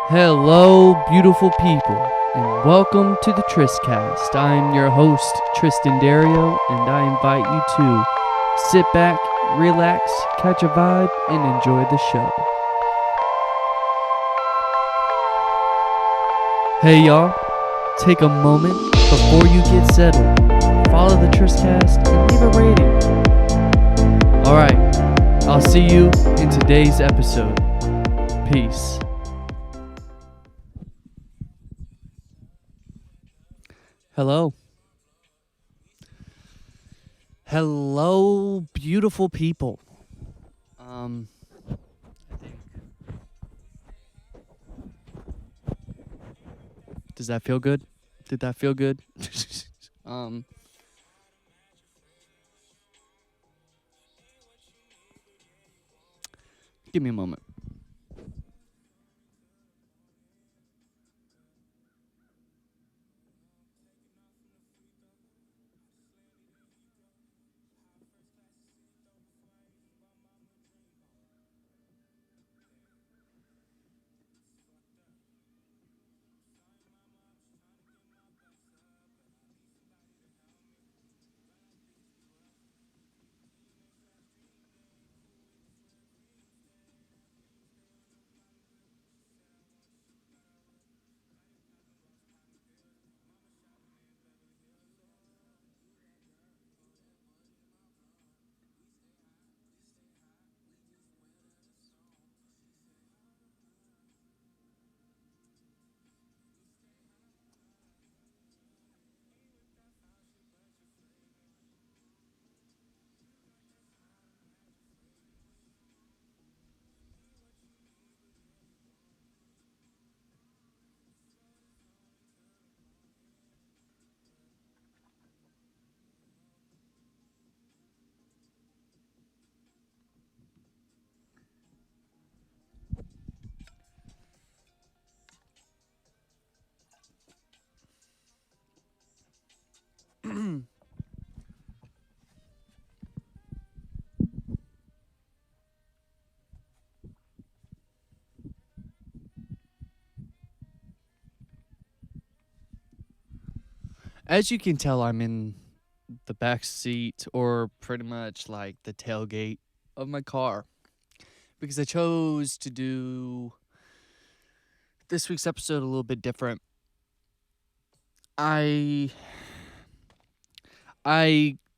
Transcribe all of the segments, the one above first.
Hello, beautiful people, and welcome to the Tristcast. I'm your host, Tristan Dario, and I invite you to sit back, relax, catch a vibe, and enjoy the show. Hey y'all, take a moment before you get settled. Follow the Tristcast and leave a rating. Alright, I'll see you in today's episode. Peace. Hello. Hello, beautiful people. I think. Does that feel good? Did that feel good? um. Give me a moment. As you can tell, I'm in the back seat, or pretty much like the tailgate of my car, because I chose to do this week's episode a little bit different. I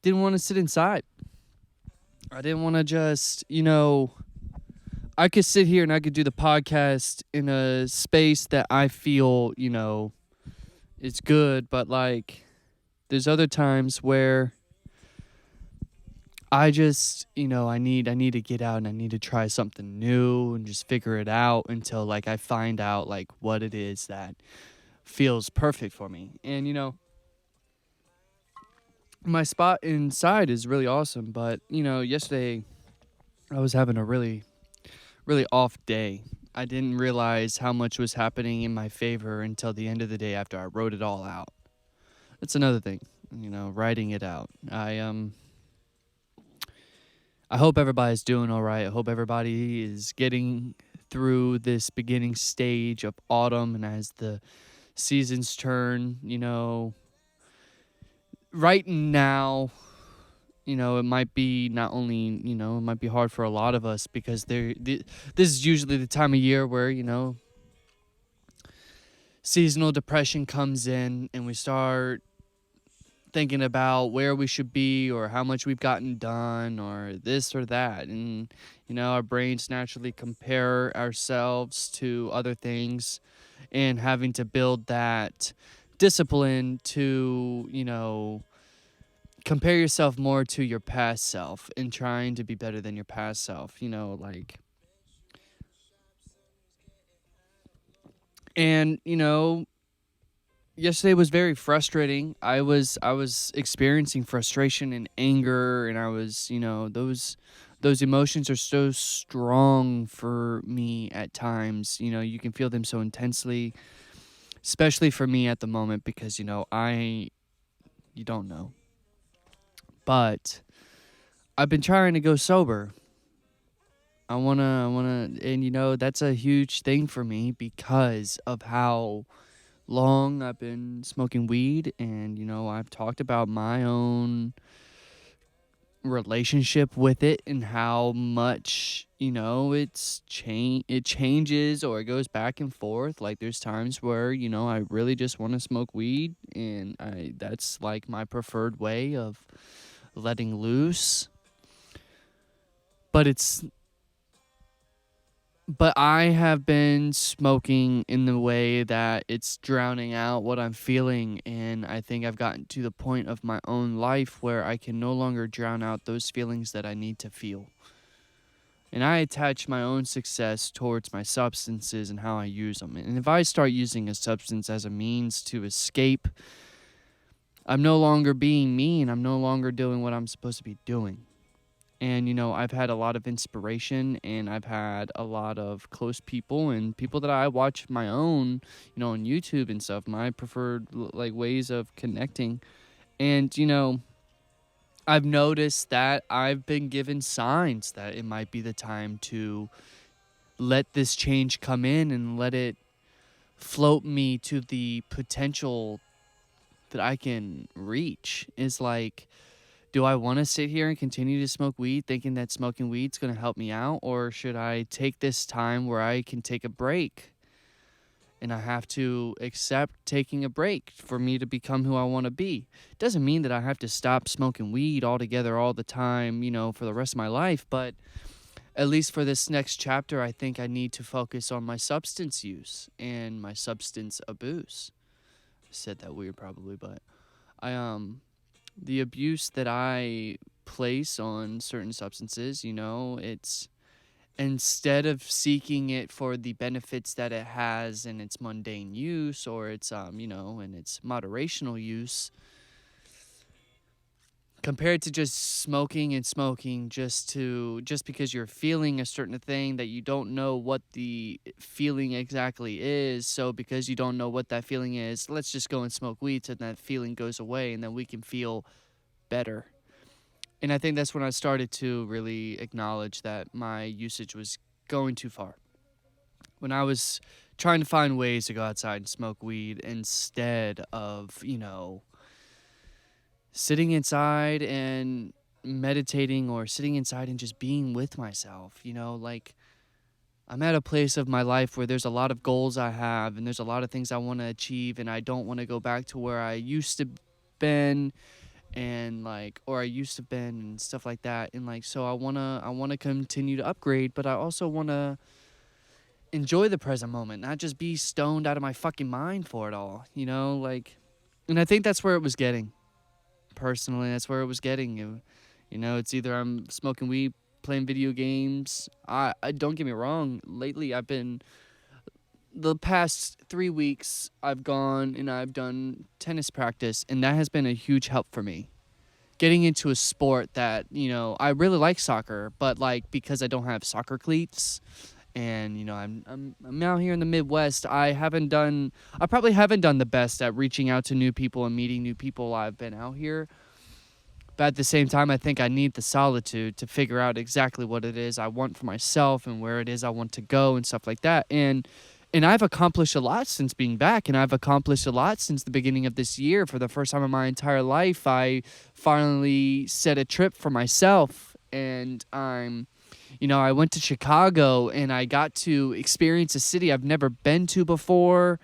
didn't want to sit inside. I didn't want to just, I could sit here and I could do the podcast in a space that I feel, is good, but like there's other times where I just, I need to get out and I need to try something new and just figure it out until like I find out like what it is that feels perfect for me. And my spot inside is really awesome, but yesterday I was having a really off day. I didn't realize how much was happening in my favor until the end of the day after I wrote it all out. That's another thing, writing it out. I hope everybody's doing all right. I hope everybody is getting through this beginning stage of autumn, and as the seasons turn, right now, it might be not only, it might be hard for a lot of us because this is usually the time of year where, seasonal depression comes in and we start thinking about where we should be or how much we've gotten done or this or that. And, our brains naturally compare ourselves to other things, and having to build that discipline to, compare yourself more to your past self and trying to be better than your past self, and, yesterday was very frustrating. I was experiencing frustration and anger, and I was, those emotions are so strong for me at times. You can feel them so intensely, especially for me at the moment because, you don't know. But I've been trying to go sober, and that's a huge thing for me because of how long I've been smoking weed, and I've talked about my own relationship with it and how much it changes or it goes back and forth. Like there's times where I really just want to smoke weed, and I that's like my preferred way of letting loose. But it's but I have been smoking in the way that it's drowning out what I'm feeling, and I think I've gotten to the point of my own life where I can no longer drown out those feelings that I need to feel. And I attach my own success towards my substances and how I use them. And if I start using a substance as a means to escape, I'm no longer being me and I'm no longer doing what I'm supposed to be doing. And, I've had a lot of inspiration and I've had a lot of close people and people that I watch my own, on YouTube and stuff, my preferred like ways of connecting. And, I've noticed that I've been given signs that it might be the time to let this change come in and let it float me to the potential that I can reach. Is like, do I want to sit here and continue to smoke weed thinking that smoking weed's going to help me out? Or should I take this time where I can take a break? And I have to accept taking a break for me to become who I want to be. It doesn't mean that I have to stop smoking weed altogether all the time, for the rest of my life. But at least for this next chapter, I think I need to focus on my substance use and my substance abuse. I said that weird probably, but the abuse that I place on certain substances, it's instead of seeking it for the benefits that it has in its mundane use or its in its moderational use, compared to just smoking and smoking just because you're feeling a certain thing that you don't know what the feeling exactly is. So because you don't know what that feeling is, let's just go and smoke weed so that feeling goes away and then we can feel better. And I think that's when I started to really acknowledge that my usage was going too far. When I was trying to find ways to go outside and smoke weed instead of, sitting inside and meditating or sitting inside and just being with myself, like I'm at a place of my life where there's a lot of goals I have and there's a lot of things I want to achieve, and I don't want to go back to where I used to been and or I used to been and stuff like that. And so I want to continue to upgrade, but I also want to enjoy the present moment, not just be stoned out of my fucking mind for it all, and I think that's where it was getting. Personally, that's where it was getting. It's either I'm smoking weed, playing video games. I don't get me wrong. Lately, the past 3 weeks, I've gone and I've done tennis practice, and that has been a huge help for me. Getting into a sport that, I really like soccer, but because I don't have soccer cleats, and I'm out here in the Midwest, I probably haven't done the best at reaching out to new people and meeting new people. I've been out here. But at the same time, I think I need the solitude to figure out exactly what it is I want for myself and where it is I want to go and stuff like that. And I've accomplished a lot since being back, and I've accomplished a lot since the beginning of this year. For the first time in my entire life, I finally set a trip for myself, and I went to Chicago and I got to experience a city I've never been to before.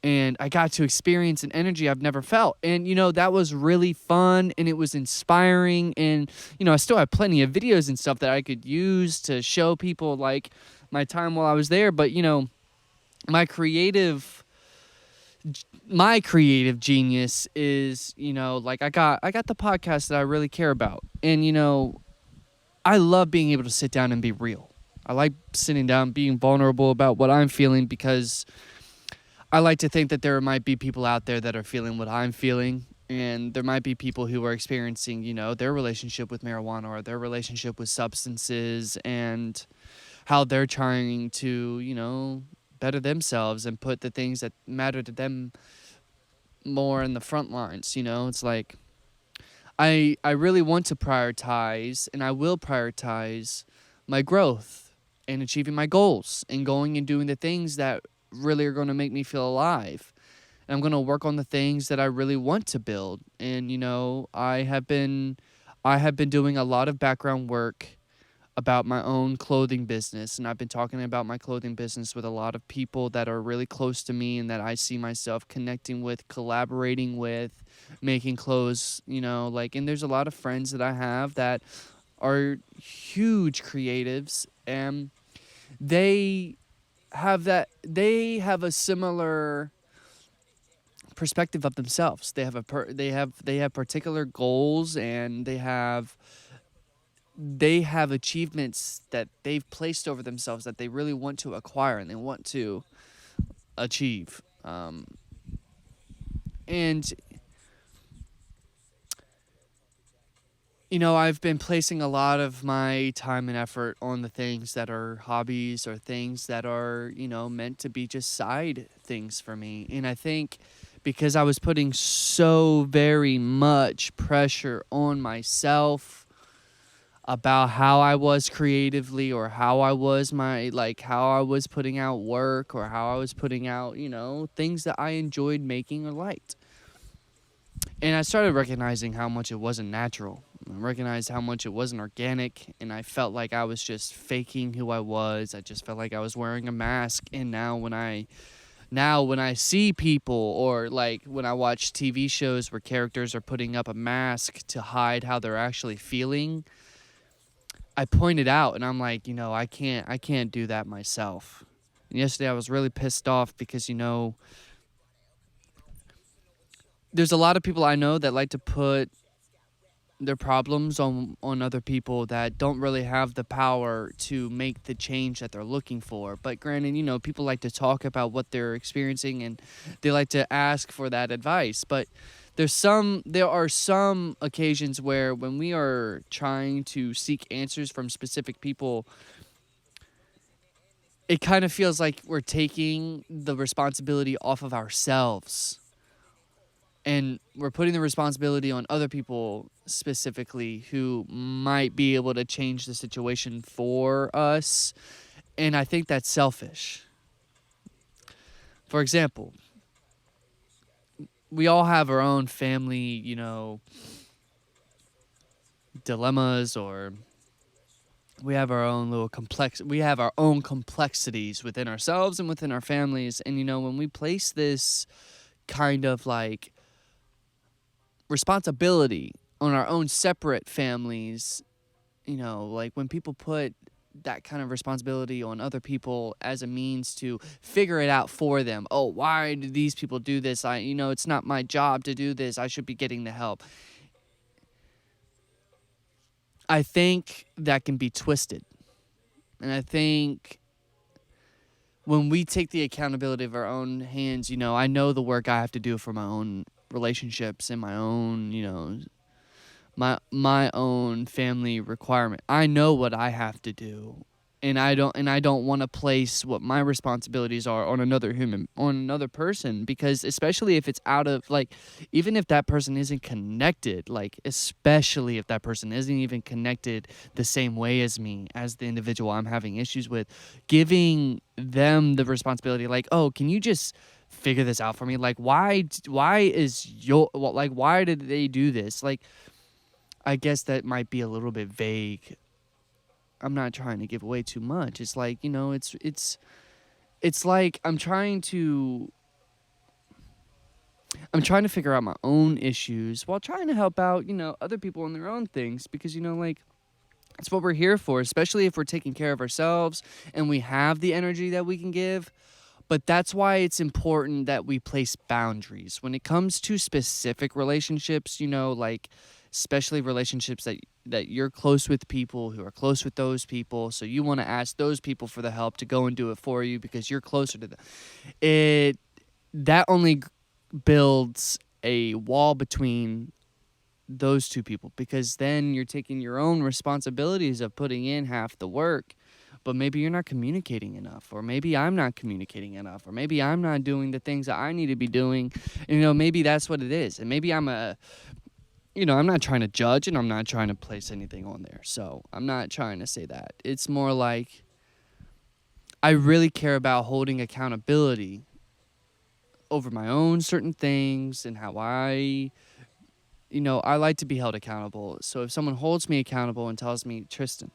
And I got to experience an energy I've never felt. And, that was really fun and it was inspiring. And, I still have plenty of videos and stuff that I could use to show people my time while I was there. But, my creative genius is, I got the podcast that I really care about. And, I love being able to sit down and be real. I like sitting down, being vulnerable about what I'm feeling, because I like to think that there might be people out there that are feeling what I'm feeling, and there might be people who are experiencing, their relationship with marijuana or their relationship with substances and how they're trying to, better themselves and put the things that matter to them more in the front lines. It's like I really want to prioritize, and I will prioritize my growth and achieving my goals and going and doing the things that really are going to make me feel alive. And I'm going to work on the things that I really want to build. And I have been doing a lot of background work about my own clothing business, and I've been talking about my clothing business with a lot of people that are really close to me and that I see myself connecting with, collaborating with, making clothes, and there's a lot of friends that I have that are huge creatives, and they have a similar perspective of themselves. They have particular goals, and they have achievements that they've placed over themselves that they really want to acquire and they want to achieve. And I've been placing a lot of my time and effort on the things that are hobbies or things that are, meant to be just side things for me. And I think because I was putting so very much pressure on myself about how I was creatively, or how I was how I was putting out work, or how I was putting out, things that I enjoyed making or liked. And I started recognizing how much it wasn't natural. I recognized how much it wasn't organic, and I felt like I was just faking who I was. I just felt like I was wearing a mask. And now when I see people, or like when I watch TV shows where characters are putting up a mask to hide how they're actually feeling, I point it out, and I'm like, I can't do that myself. And yesterday I was really pissed off because, there's a lot of people I know that like to put their problems on other people that don't really have the power to make the change that they're looking for. But granted, people like to talk about what they're experiencing, and they like to ask for that advice. But there are some occasions where, when we are trying to seek answers from specific people, it kind of feels like we're taking the responsibility off of ourselves, and we're putting the responsibility on other people, specifically, who might be able to change the situation for us. And I think that's selfish. For example, we all have our own family, dilemmas, or we have our own complexities within ourselves and within our families. And when we place this kind of like responsibility on our own separate families, like when people put that kind of responsibility on other people as a means to figure it out for them. Oh, why do these people do this? It's not my job to do this. I should be getting the help. I think that can be twisted. And I think when we take the accountability of our own hands, I know the work I have to do for my own relationships and my own, my own family requirement. I know what I have to do. And I don't want to place what my responsibilities are on another person, because especially if it's out of, even if that person isn't connected, especially if that person isn't even connected the same way as me, as the individual I'm having issues with, giving them the responsibility, oh, can you just figure this out for me? Why did they do this? I guess that might be a little bit vague. I'm not trying to give away too much. It's it's like I'm trying to figure out my own issues while trying to help out, other people in their own things, because it's what we're here for, especially if we're taking care of ourselves and we have the energy that we can give. But that's why it's important that we place boundaries when it comes to specific relationships, especially relationships that you're close with people who are close with those people. So you want to ask those people for the help to go and do it for you because you're closer to them. That only builds a wall between those two people, because then you're taking your own responsibilities of putting in half the work, but maybe you're not communicating enough, or maybe I'm not communicating enough, or maybe I'm not doing the things that I need to be doing. And, maybe that's what it is. And maybe I'm not trying to judge, and I'm not trying to place anything on there. So I'm not trying to say that. It's more like I really care about holding accountability over my own certain things and how I like to be held accountable. So if someone holds me accountable and tells me, Tristan,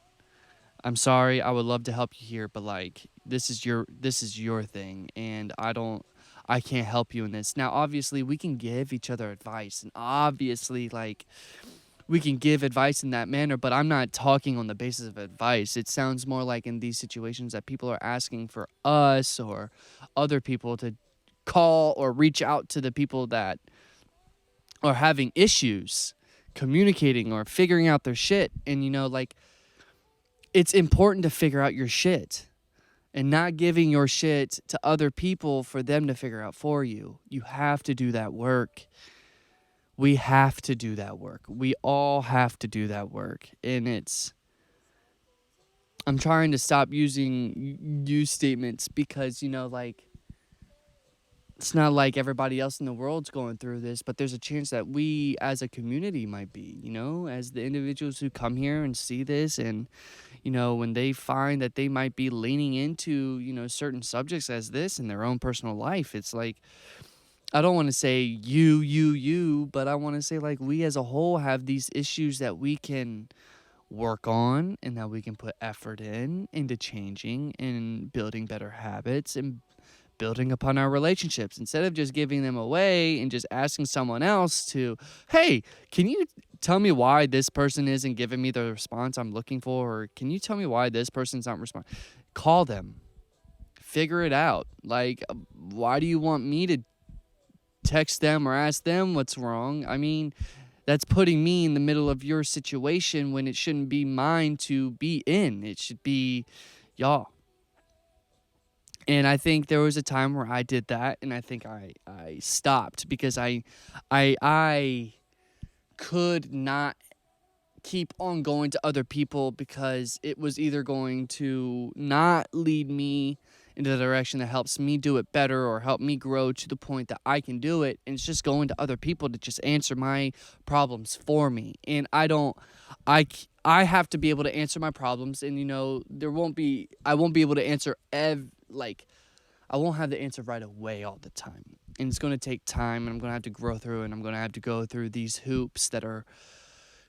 I'm sorry, I would love to help you here, but like this is your thing and I can't help you in this. Now obviously we can give each other advice and obviously like we can give advice in that manner, but I'm not talking on the basis of advice. It sounds more like in these situations that people are asking for us or other people to call or reach out to the people that are having issues communicating or figuring out their shit. And, like, it's important to figure out your shit and not giving your shit to other people for them to figure out for you. You have to do that work. We have to do that work. We all have to do that work. And I'm trying to stop using you statements because, like, it's not like everybody else in the world's going through this, but there's a chance that we as a community might be, as the individuals who come here and see this and, when they find that they might be leaning into, certain subjects as this in their own personal life. It's like, I don't want to say you, but I want to say like we as a whole have these issues that we can work on and that we can put effort into changing and building better habits and building upon our relationships instead of just giving them away and just asking someone else to, hey, can you tell me why this person isn't giving me the response I'm looking for? Or can you tell me why this person's not responding? Call them. Figure it out. Like, why do you want me to text them or ask them what's wrong? I mean, that's putting me in the middle of your situation when it shouldn't be mine to be in. It should be y'all. And I think there was a time where I did that, and I think I stopped because I could not keep on going to other people because it was either going to not lead me into the direction that helps me do it better or help me grow to the point that I can do it, and it's just going to other people to just answer my problems for me. And I have to be able to answer my problems, and I won't be able to answer I won't have the answer right away all the time. And it's going to take time, and I'm going to have to grow through, and I'm going to have to go through these hoops that are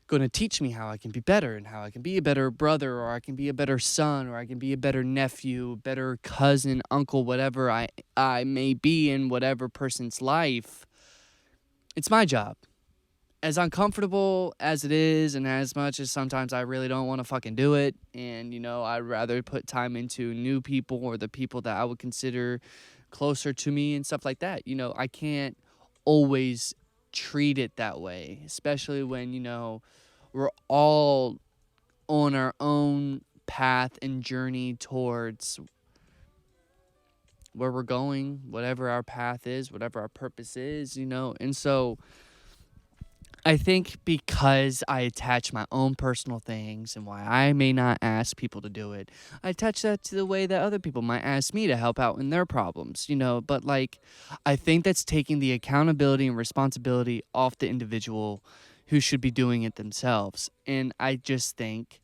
going to teach me how I can be better and how I can be a better brother, or I can be a better son, or I can be a better nephew, better cousin, uncle, whatever I may be in whatever person's life. It's my job. As uncomfortable as it is, and as much as sometimes I really don't want to fucking do it, and, I'd rather put time into new people or the people that I would consider closer to me and stuff like that. I can't always treat it that way, especially when, we're all on our own path and journey towards where we're going, whatever our path is, whatever our purpose is, and so I think because I attach my own personal things and why I may not ask people to do it, I attach that to the way that other people might ask me to help out in their problems, but like, I think that's taking the accountability and responsibility off the individual who should be doing it themselves. And I just think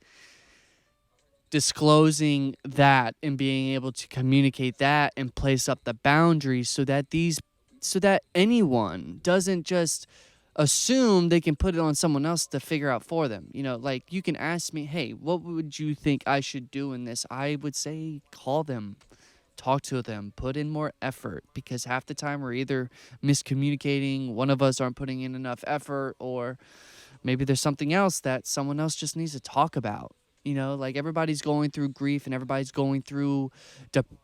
disclosing that and being able to communicate that and place up the boundaries so that anyone doesn't just assume they can put it on someone else to figure out for them. Like, you can ask me, hey, what would you think I should do in this? I would say call them, talk to them, put in more effort, because half the time we're either miscommunicating, one of us aren't putting in enough effort, or maybe there's something else that someone else just needs to talk about. Like, everybody's going through grief and everybody's going through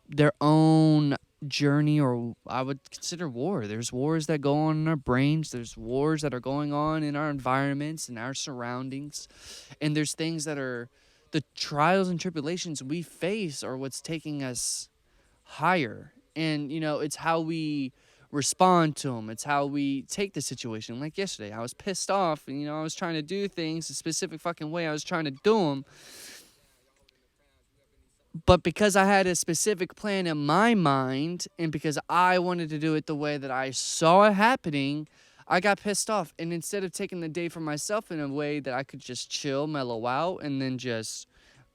their own journey, or I would consider war. There's wars that go on in our brains. There's wars that are going on in our environments and our surroundings. And there's things that are the trials and tribulations we face are what's taking us higher. And, it's how we respond to them. It's how we take the situation. Like yesterday, I was pissed off and, I was trying to do things a specific fucking way. I was trying to do them. But because I had a specific plan in my mind and because I wanted to do it the way that I saw it happening, I got pissed off. And instead of taking the day for myself in a way that I could just chill, mellow out, and then just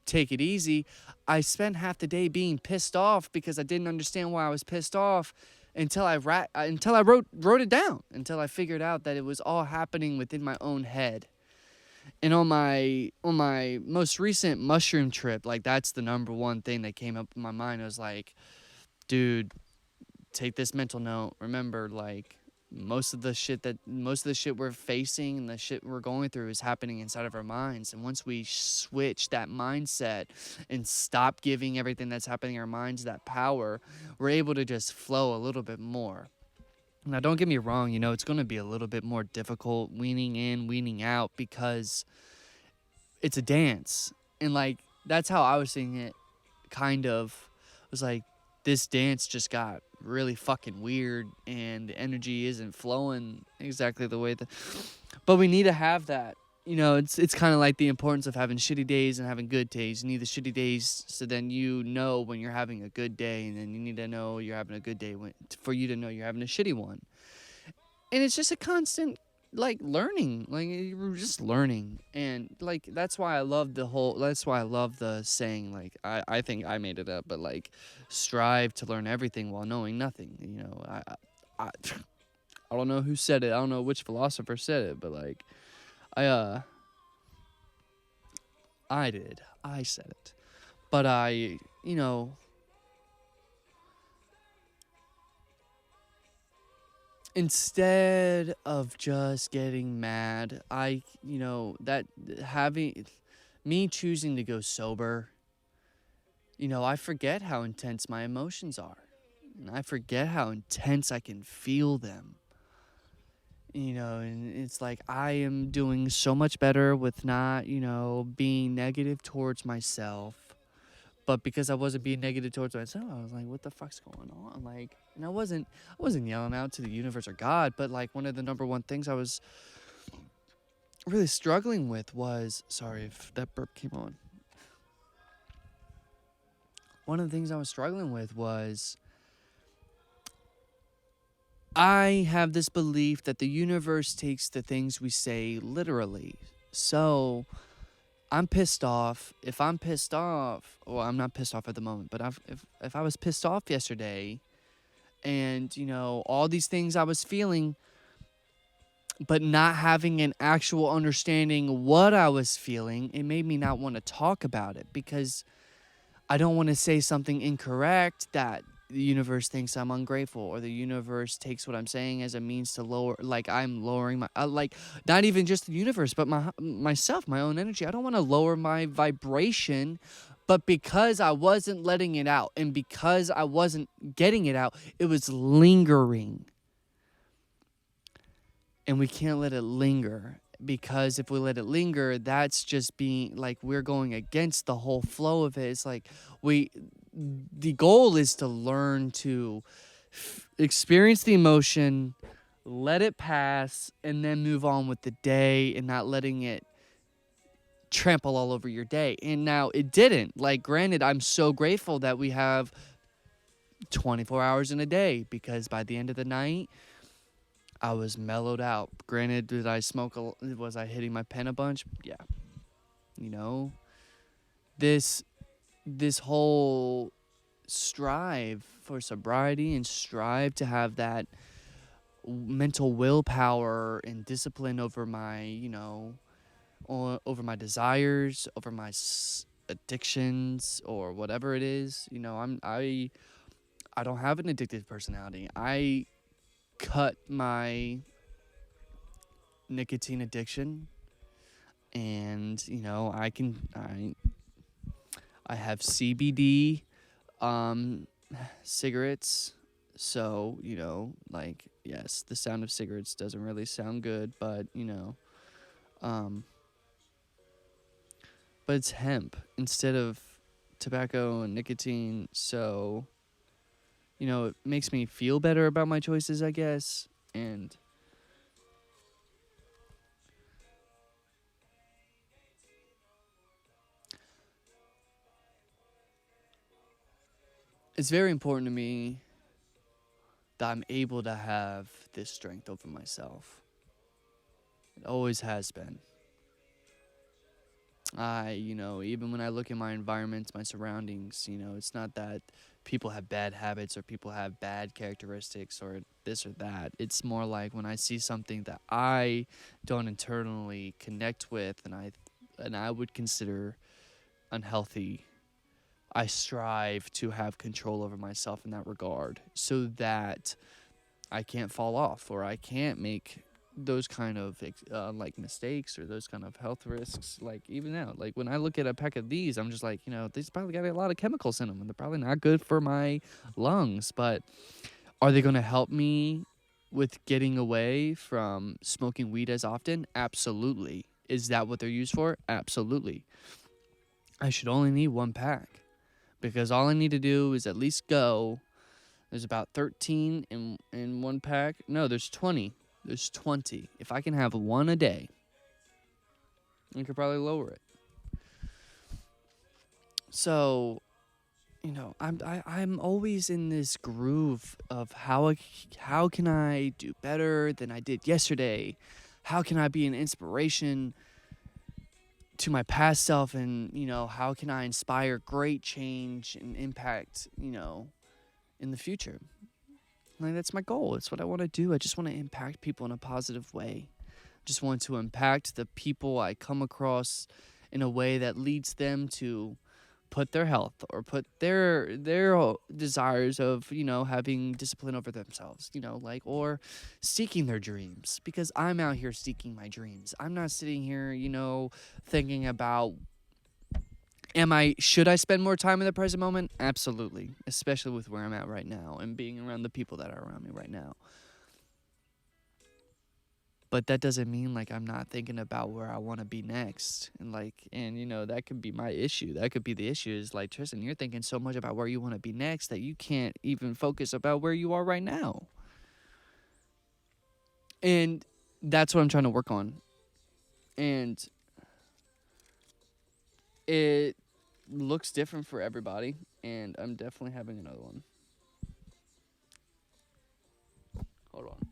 take it easy. I spent half the day being pissed off because I didn't understand why I was pissed off until I wrote it down, until I figured out that it was all happening within my own head. And on my most recent mushroom trip, like, that's the number one thing that came up in my mind. I was like, dude, take this mental note. Remember, like, most of the shit we're facing and the shit we're going through is happening inside of our minds. And once we switch that mindset and stop giving everything that's happening in our minds that power, we're able to just flow a little bit more. Now, don't get me wrong, it's going to be a little bit more difficult weaning in, weaning out, because it's a dance. And, like, that's how I was seeing it, kind of. It was like, this dance just got really fucking weird and the energy isn't flowing exactly the way that, but we need to have that. It's kind of like the importance of having shitty days and having good days. You need the shitty days so then when you're having a good day, and then you need to know you're having a good day for you to know you're having a shitty one. And it's just a constant, like, learning. Like, you're just learning. And, like, that's why I love the saying, like, I think I made it up, but, like, strive to learn everything while knowing nothing. I I don't know who said it. I don't know which philosopher said it, but, like, I did. I said it. But instead of just getting mad, that having me choosing to go sober, I forget how intense my emotions are. And I forget how intense I can feel them. And it's like I am doing so much better with not, being negative towards myself. But because I wasn't being negative towards myself, I was like, what the fuck's going on? Like, and I wasn't yelling out to the universe or God, but, like, one of the number one things I was really struggling with was, sorry if that burp came on. One of the things I was struggling with was, I have this belief that the universe takes the things we say literally. So I'm pissed off. If I'm pissed off, well, I'm not pissed off at the moment, but if I was pissed off yesterday and, all these things I was feeling, but not having an actual understanding what I was feeling, it made me not want to talk about it, because I don't want to say something incorrect that the universe thinks I'm ungrateful, or the universe takes what I'm saying as a means to lower, like, I'm lowering my, like, not even just the universe, but myself, my own energy. I don't want to lower my vibration, but because I wasn't letting it out, and because I wasn't getting it out, it was lingering. And we can't let it linger, because if we let it linger, that's just being, like, we're going against the whole flow of it. It's like the goal is to learn to experience the emotion, let it pass, and then move on with the day, and not letting it trample all over your day. And now it didn't. Like, granted, I'm so grateful that we have 24 hours in a day, because by the end of the night, I was mellowed out. Granted, did I smoke was I hitting my pen a bunch? Yeah. This whole strive for sobriety and strive to have that mental willpower and discipline over my, over my desires, over my addictions, or whatever it is. I don't have an addictive personality. I cut my nicotine addiction, and I have CBD cigarettes. So, like, yes, the sound of cigarettes doesn't really sound good, but but it's hemp instead of tobacco and nicotine. So, it makes me feel better about my choices, I guess. And it's very important to me that I'm able to have this strength over myself. It always has been. Even when I look at my environment, my surroundings, it's not that people have bad habits or people have bad characteristics or this or that. It's more like when I see something that I don't internally connect with and I would consider unhealthy, I strive to have control over myself in that regard so that I can't fall off or I can't make those kind of like mistakes or those kind of health risks. Like even now, like when I look at a pack of these, I'm just like, these probably got a lot of chemicals in them and they're probably not good for my lungs. But are they going to help me with getting away from smoking weed as often? Absolutely. Is that what they're used for? Absolutely. I should only need one pack because all I need to do is at least go. There's about 13 in one pack. No, there's 20. There's 20. If I can have one a day, I could probably lower it. So, I'm always in this groove of how can I do better than I did yesterday? How can I be an inspiration to my past self, and how can I inspire great change and impact, in the future? Like that's my goal. It's what I want to do. I just want to impact people in a positive way. Just want to impact the people I come across in a way that leads them to put their health or put their desires of, having discipline over themselves, or seeking their dreams, because I'm out here seeking my dreams. I'm not sitting here, thinking about should I spend more time in the present moment? Absolutely, especially with where I'm at right now and being around the people that are around me right now. But that doesn't mean like I'm not thinking about where I want to be next. And that could be my issue. That could be the issue is like, Tristan, you're thinking so much about where you want to be next that you can't even focus about where you are right now. And that's what I'm trying to work on. And it looks different for everybody. And I'm definitely having another one. Hold on.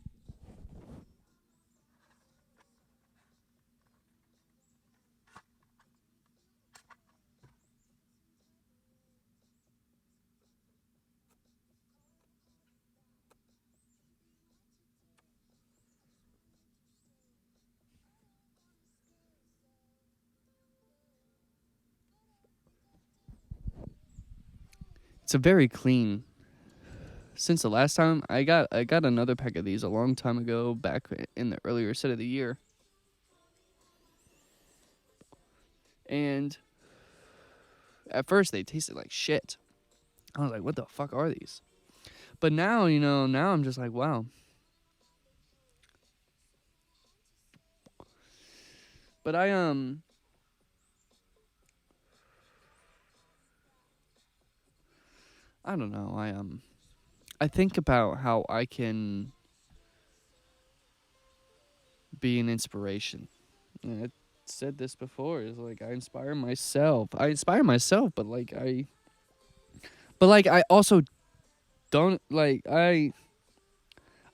It's a very clean. Since the last time I got another pack of these a long time ago, back in the earlier set of the year. And at first they tasted like shit. I was like, what the fuck are these? But now, now I'm just like, wow. But I don't know. I think about how I can be an inspiration. And I said this before, is like I inspire myself. But I also don't like I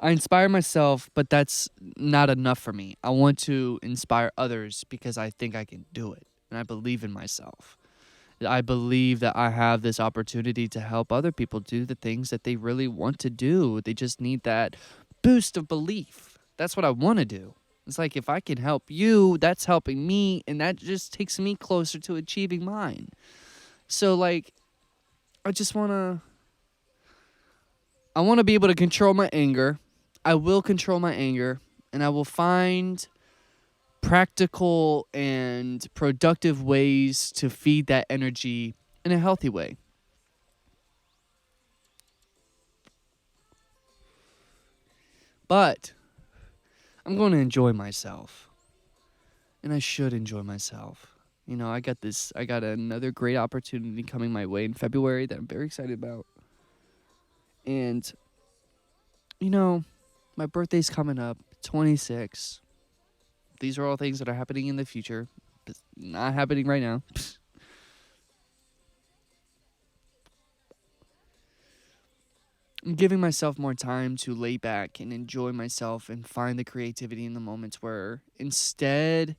inspire myself, but that's not enough for me. I want to inspire others because I think I can do it. And I believe in myself. I believe that I have this opportunity to help other people do the things that they really want to do. They just need that boost of belief. That's what I want to do. It's like if I can help you, that's helping me, and that just takes me closer to achieving mine. So like I want to be able to control my anger. I will control my anger, and I will find practical and productive ways to feed that energy in a healthy way. But I'm going to enjoy myself. And I should enjoy myself. I got another great opportunity coming my way in February that I'm very excited about. And, my birthday's coming up, 26. These are all things that are happening in the future. Not happening right now. I'm giving myself more time to lay back and enjoy myself and find the creativity in the moments where instead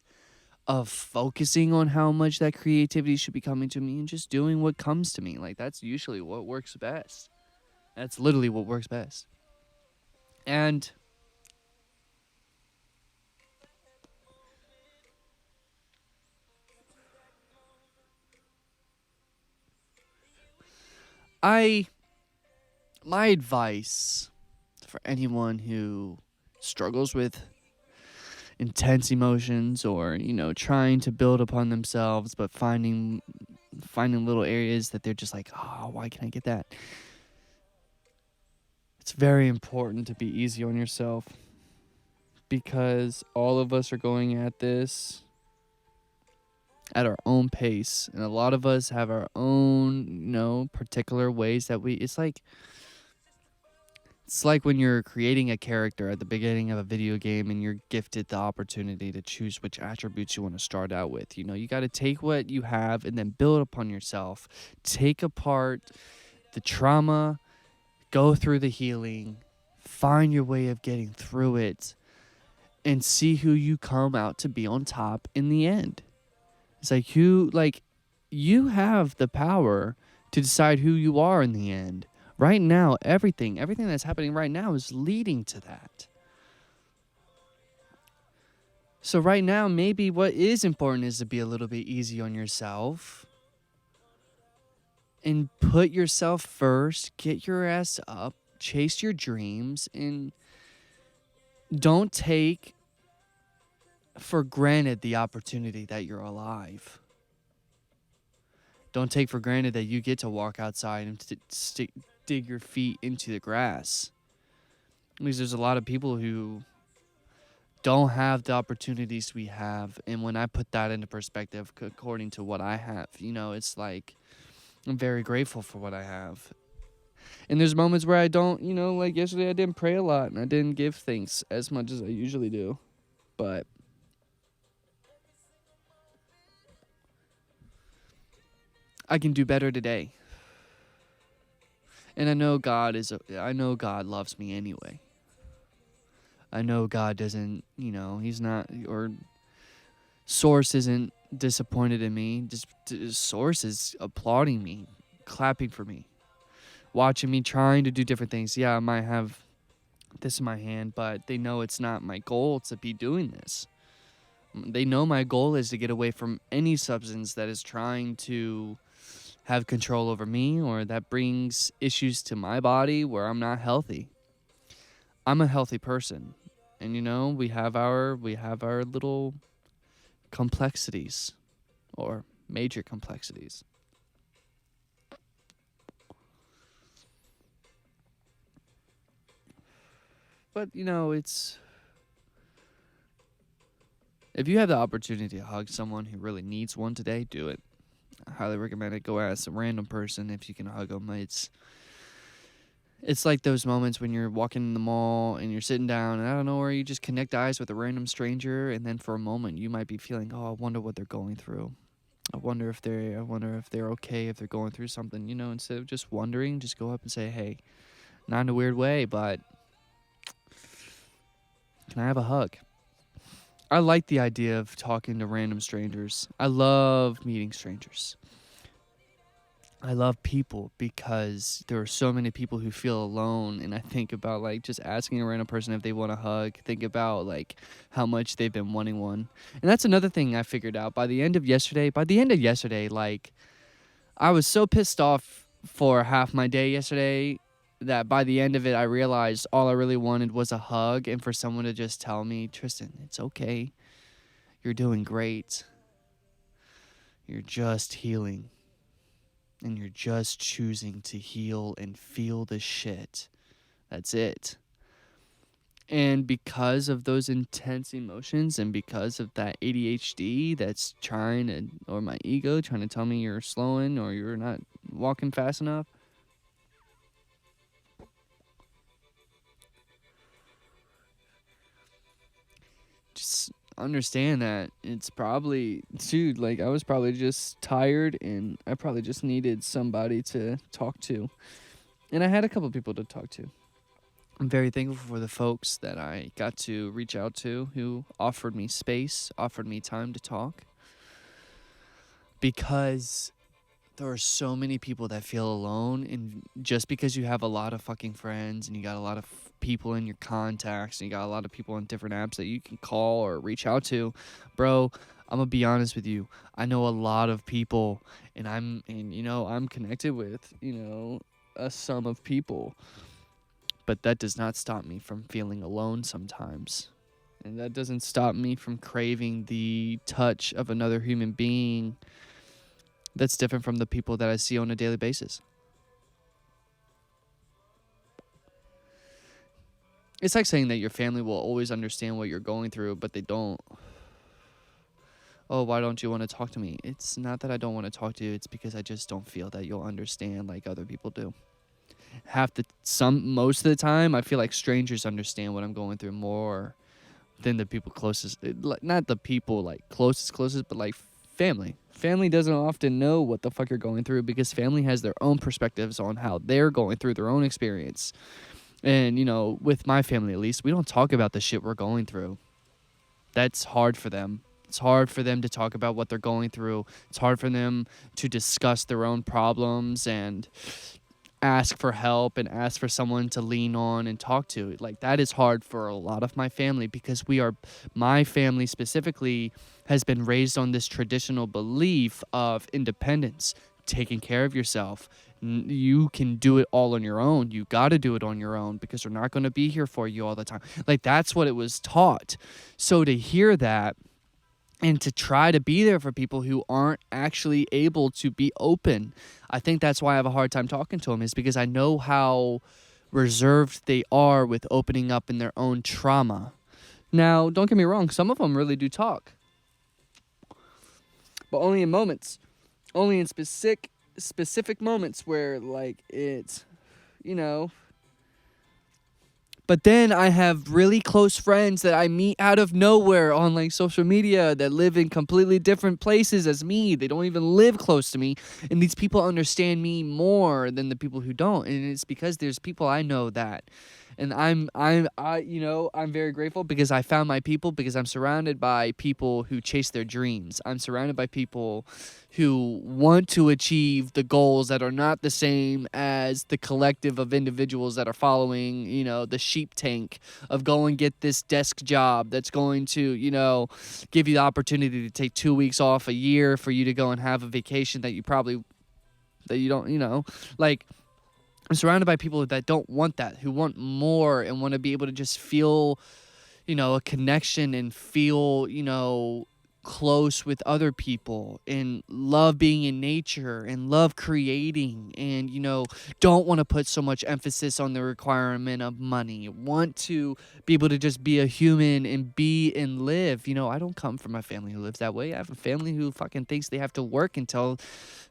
of focusing on how much that creativity should be coming to me and just doing what comes to me. Like, that's usually what works best. That's literally what works best. And my advice for anyone who struggles with intense emotions, or trying to build upon themselves but finding little areas that they're just like, oh, why can't I get that? It's very important to be easy on yourself, because all of us are going at this at our own pace, and a lot of us have our own particular ways that it's like when you're creating a character at the beginning of a video game and you're gifted the opportunity to choose which attributes you want to start out with. You got to take what you have and then build upon yourself. Take apart the trauma, go through the healing, find your way of getting through it, and see who you come out to be on top in the end. It's like you have the power to decide who you are in the end. Right now, everything that's happening right now is leading to that. So right now, maybe what is important is to be a little bit easy on yourself and put yourself first, get your ass up, chase your dreams, and don't take for granted the opportunity that you're alive. Don't take for granted that you get to walk outside and dig your feet into the grass. Because there's a lot of people who don't have the opportunities we have. And when I put that into perspective, according to what I have, it's like I'm very grateful for what I have. And there's moments where I don't, like yesterday I didn't pray a lot and I didn't give thanks as much as I usually do. But I can do better today. And I know God loves me anyway. I know God doesn't, he's not, or Source isn't disappointed in me. Just Source is applauding me, clapping for me, watching me trying to do different things. Yeah, I might have this in my hand, but they know it's not my goal to be doing this. They know my goal is to get away from any substance that is trying to have control over me or that brings issues to my body where I'm not healthy. I'm a healthy person. And we have our little complexities or major complexities. But it's if you have the opportunity to hug someone who really needs one today, do it. I highly recommend it. Go ask a random person if you can hug them. It's like those moments when you're walking in the mall and you're sitting down and I don't know where you just connect eyes with a random stranger, and then for a moment you might be feeling, oh, I wonder what they're going through. I wonder if they're okay, if they're going through something. Instead of just wondering, just go up and say, hey, not in a weird way, but can I have a hug? I like the idea of talking to random strangers. I love meeting strangers. I love people because there are so many people who feel alone, and I think about just asking a random person if they want a hug. Think about how much they've been wanting one. And that's another thing I figured out by the end of yesterday, I was so pissed off for half my day yesterday that by the end of it I realized all I really wanted was a hug, and for someone to just tell me, Tristan, it's okay. You're doing great. You're just healing. And you're just choosing to heal and feel the shit. That's it. And because of those intense emotions and because of that ADHD that's or my ego trying to tell me you're slowing or you're not walking fast enough, just understand that it's probably, dude, I was probably just tired and I probably just needed somebody to talk to. And I had a couple people to talk to. I'm very thankful for the folks that I got to reach out to who offered me space, offered me time to talk, because there are so many people that feel alone, and just because you have a lot of fucking friends and you got a lot of people in your contacts and you got a lot of people on different apps that you can call or reach out to, bro, I'm gonna be honest with you. I know a lot of people, and I'm connected with, a sum of people, but that does not stop me from feeling alone sometimes. And that doesn't stop me from craving the touch of another human being that's different from the people that I see on a daily basis. It's like saying that your family will always understand what you're going through, but they don't. Oh, why don't you want to talk to me? It's not that I don't want to talk to you. It's because I just don't feel that you'll understand like other people do. Most of the time, I feel like strangers understand what I'm going through more than the people closest. Not the people like closest, but like family. Family doesn't often know what the fuck you're going through because family has their own perspectives on how they're going through their own experience. And, with my family at least, we don't talk about the shit we're going through. That's hard for them. It's hard for them to talk about what they're going through. It's hard for them to discuss their own problems and ask for help and ask for someone to lean on and talk to. Like, that is hard for a lot of my family because my family specifically has been raised on this traditional belief of independence, taking care of yourself. You can do it all on your own. You got to do it on your own because we're not going to be here for you all the time. Like, that's what it was taught. So to hear that, and to try to be there for people who aren't actually able to be open. I think that's why I have a hard time talking to them, is because I know how reserved they are with opening up in their own trauma. Now, don't get me wrong, some of them really do talk, but only in moments, only in specific moments where like it's, you know, but then I have really close friends that I meet out of nowhere on like social media that live in completely different places as me. They don't even live close to me. And these people understand me more than the people who don't. And it's because there's people I know that. And I'm very grateful because I found my people, because I'm surrounded by people who chase their dreams. I'm surrounded by people who want to achieve the goals that are not the same as the collective of individuals that are following, the sheep tank of go and get this desk job that's going to, give you the opportunity to take 2 weeks off a year for you to go and have a vacation that you don't, like, I'm surrounded by people that don't want that, who want more and want to be able to just feel, a connection and feel, close with other people and love being in nature and love creating and, don't want to put so much emphasis on the requirement of money, want to be able to just be a human and be and live. I don't come from a family who lives that way. I have a family who fucking thinks they have to work until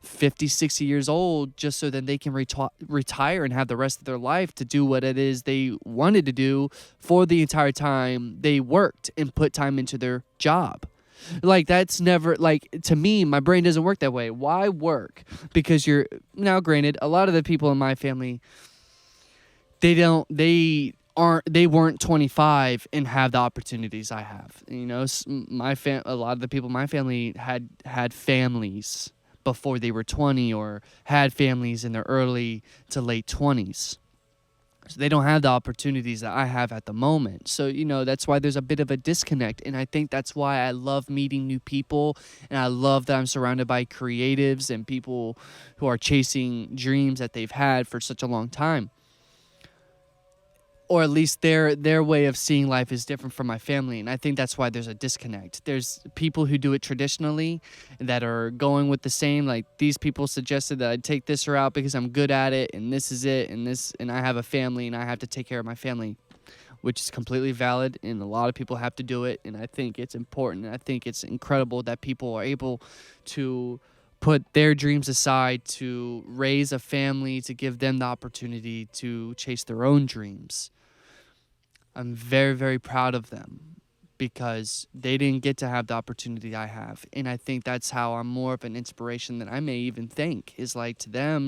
50, 60 years old just so that they can retire and have the rest of their life to do what it is they wanted to do for the entire time they worked and put time into their job. Like, that's never, like, to me, my brain doesn't work that way. Why work? Because now granted, a lot of the people in my family, they weren't 25 and have the opportunities I have. A lot of the people in my family had families before they were 20 or had families in their early to late 20s. So they don't have the opportunities that I have at the moment. So, that's why there's a bit of a disconnect. And I think that's why I love meeting new people. And I love that I'm surrounded by creatives and people who are chasing dreams that they've had for such a long time. Or at least their way of seeing life is different from my family. And I think that's why there's a disconnect. There's people who do it traditionally that are going with the same, like, these people suggested that I take this route because I'm good at it and this is it and I have a family and I have to take care of my family, which is completely valid, and a lot of people have to do it. And I think it's important. And I think it's incredible that people are able to put their dreams aside to raise a family, to give them the opportunity to chase their own dreams. I'm very, very proud of them because they didn't get to have the opportunity I have. And I think that's how I'm more of an inspiration than I may even think, is like, to them,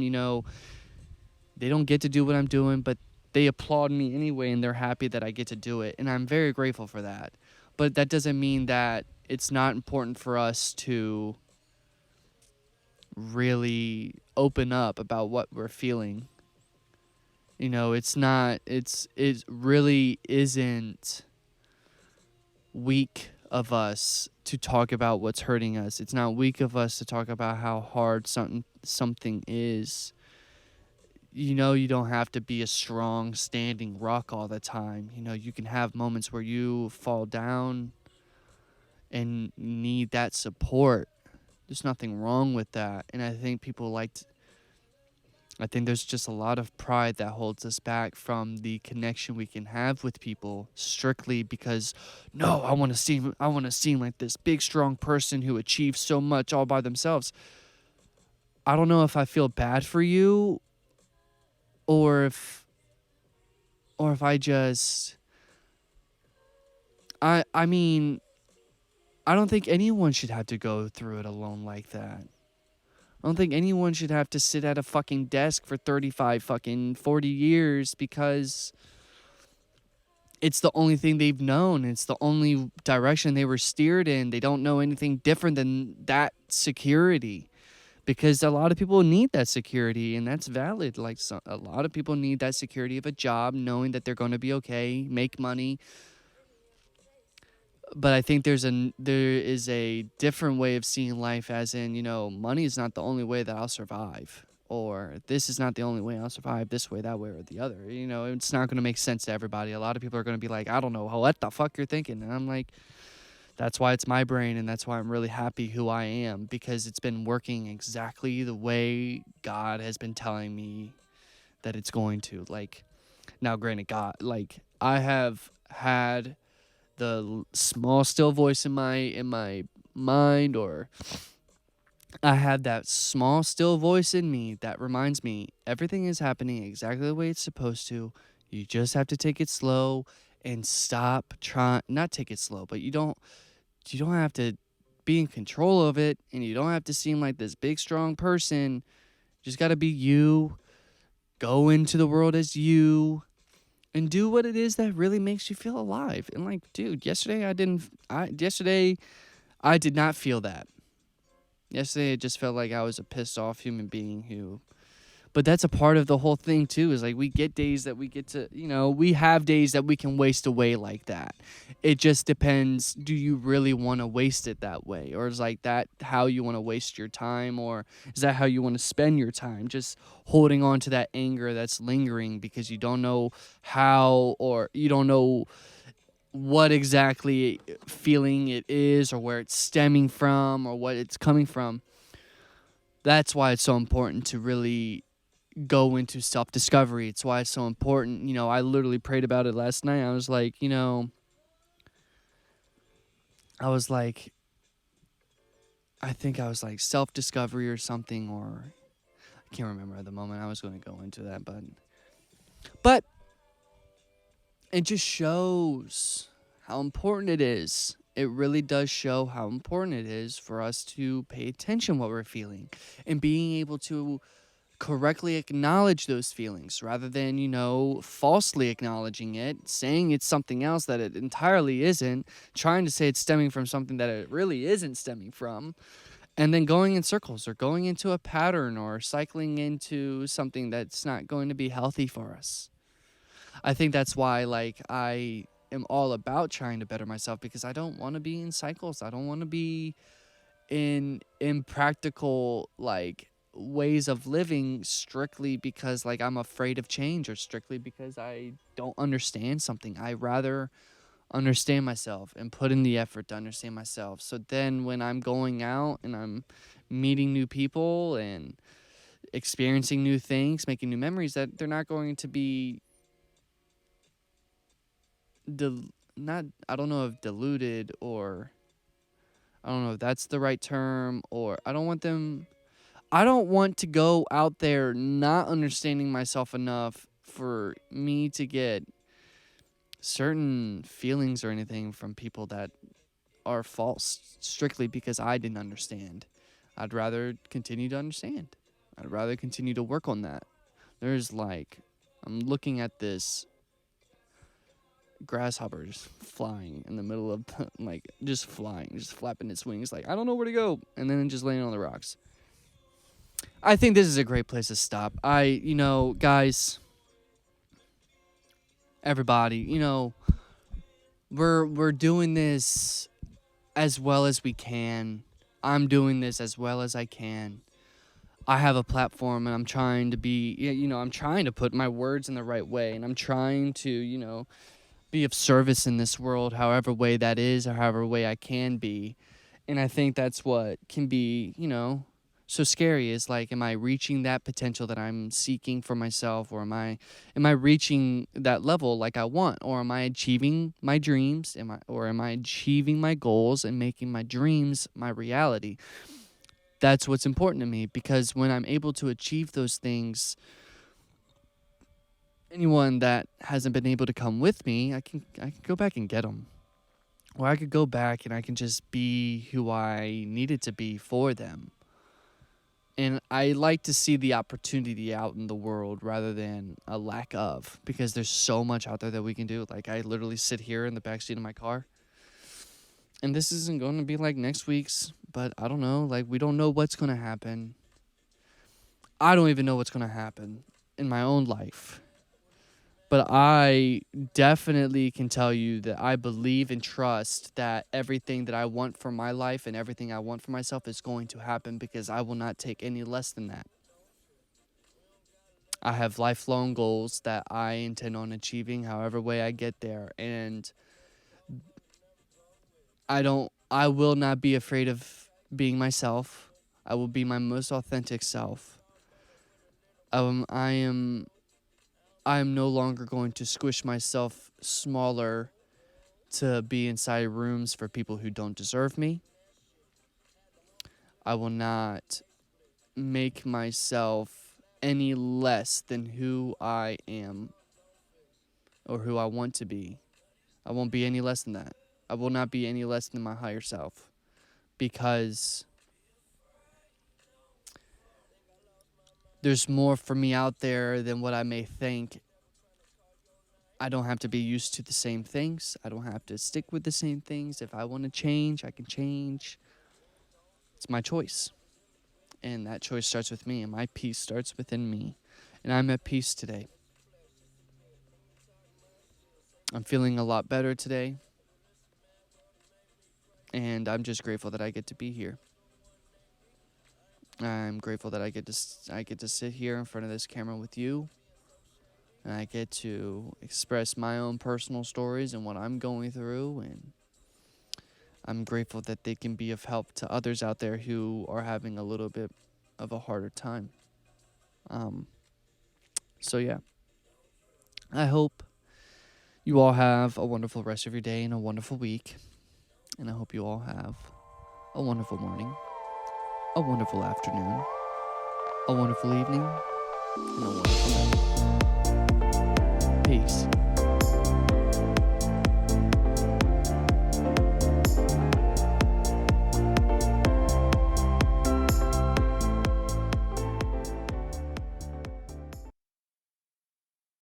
they don't get to do what I'm doing, but they applaud me anyway, and they're happy that I get to do it, and I'm very grateful for that. But that doesn't mean that it's not important for us to really open up about what we're feeling. You know, it really isn't weak of us to talk about what's hurting us. It's not weak of us to talk about how hard something is. You know, you don't have to be a strong standing rock all the time. You know, you can have moments where you fall down and need that support. There's nothing wrong with that. And I think I think there's just a lot of pride that holds us back from the connection we can have with people strictly because no, I want to seem like this big strong person who achieves so much all by themselves. I don't know if I feel bad for you or if I just I mean, I don't think anyone should have to go through it alone like that. I don't think anyone should have to sit at a fucking desk for 35 fucking 40 years because it's the only thing they've known. It's the only direction they were steered in. They don't know anything different than that security because a lot of people need that security, and that's valid. Like, a lot of people need that security of a job, knowing that they're going to be okay, make money. But I think there is a different way of seeing life, as in, you know, money is not the only way that I'll survive, or this is not the only way I'll survive, this way, that way, or the other. You know, it's not going to make sense to everybody. A lot of people are going to be like, I don't know what the fuck you're thinking. And I'm like, that's why it's my brain, and that's why I'm really happy who I am, because it's been working exactly the way God has been telling me that it's going to. Like, now granted, God, like, I have had the small still voice in my mind, or I had that small still voice in me that reminds me everything is happening exactly the way it's supposed to. You just have to take it slow and stop trying, not take it slow, but you don't have to be in control of it, and you don't have to seem like this big strong person. You just got to be you. Go into the world as you. And do what it is that really makes you feel alive. And like, dude, yesterday I did not feel that. Yesterday it just felt like I was a pissed off human being who, but that's a part of the whole thing too, is like we get days that we get to, you know, we have days that we can waste away like that. It just depends, do you really want to waste it that way? Or is like that how you want to waste your time? Or is that how you want to spend your time? Just holding on to that anger that's lingering because you don't know how, or you don't know what exactly feeling it is, or where it's stemming from, or what it's coming from. That's why it's so important to really go into self-discovery. It's why it's so important. You know, I literally prayed about it last night. I was like, you know, I think I was like self-discovery or something, or I can't remember at the moment. I was going to go into that, but it just shows how important it is. It really does show how important it is for us to pay attention to what we're feeling and being able to correctly acknowledge those feelings rather than, you know, falsely acknowledging it, saying it's something else that it entirely isn't, trying to say it's stemming from something that it really isn't stemming from, and then going in circles or going into a pattern or cycling into something that's not going to be healthy for us. I think that's why, like, I am all about trying to better myself, because I don't want to be in cycles. I don't want to be in impractical, like, ways of living strictly because, like, I'm afraid of change, or strictly because I don't understand something. I rather understand myself and put in the effort to understand myself. So then when I'm going out and I'm meeting new people and experiencing new things, making new memories, that they're not going to be not, I don't know if diluted, or I don't know if that's the right term, or I don't want to go out there not understanding myself enough for me to get certain feelings or anything from people that are false strictly because I didn't understand. I'd rather continue to understand. I'd rather continue to work on that. There's like I'm looking at this grasshopper just flying in the middle of the, like, just flying, just flapping its wings, like, I don't know where to go, and then just landing on the rocks. I think this is a great place to stop. Guys, everybody, we're doing this as well as we can. I'm doing this as well as I can. I have a platform, and I'm trying to I'm trying to put my words in the right way, and I'm trying to, be of service in this world, however way that is, or however way I can be. And I think that's what can be, so scary, is like, am I reaching that potential that I'm seeking for myself, or am I reaching that level like I want, or am I achieving my dreams? Am I achieving my goals and making my dreams my reality? That's what's important to me, because when I'm able to achieve those things, anyone that hasn't been able to come with me, I can go back and get them. Or I could go back and I can just be who I needed to be for them. And I like to see the opportunity out in the world rather than a lack of, because there's so much out there that we can do. Like, I literally sit here in the backseat of my car, and this isn't going to be like next week's, but I don't know. Like, we don't know what's going to happen. I don't even know what's going to happen in my own life. But I definitely can tell you that I believe and trust that everything that I want for my life and everything I want for myself is going to happen, because I will not take any less than that. I have lifelong goals that I intend on achieving however way I get there. And I will not be afraid of being myself. I will be my most authentic self. I am no longer going to squish myself smaller to be inside rooms for people who don't deserve me. I will not make myself any less than who I am or who I want to be. I won't be any less than that. I will not be any less than my higher self, because there's more for me out there than what I may think. I don't have to be used to the same things. I don't have to stick with the same things. If I want to change, I can change. It's my choice. And that choice starts with me, and my peace starts within me. And I'm at peace today. I'm feeling a lot better today. And I'm just grateful that I get to be here. I'm grateful that I get to sit here in front of this camera with you. And I get to express my own personal stories and what I'm going through. And I'm grateful that they can be of help to others out there who are having a little bit of a harder time. So yeah. I hope you all have a wonderful rest of your day and a wonderful week. And I hope you all have a wonderful morning, a wonderful afternoon, a wonderful evening, and a wonderful night.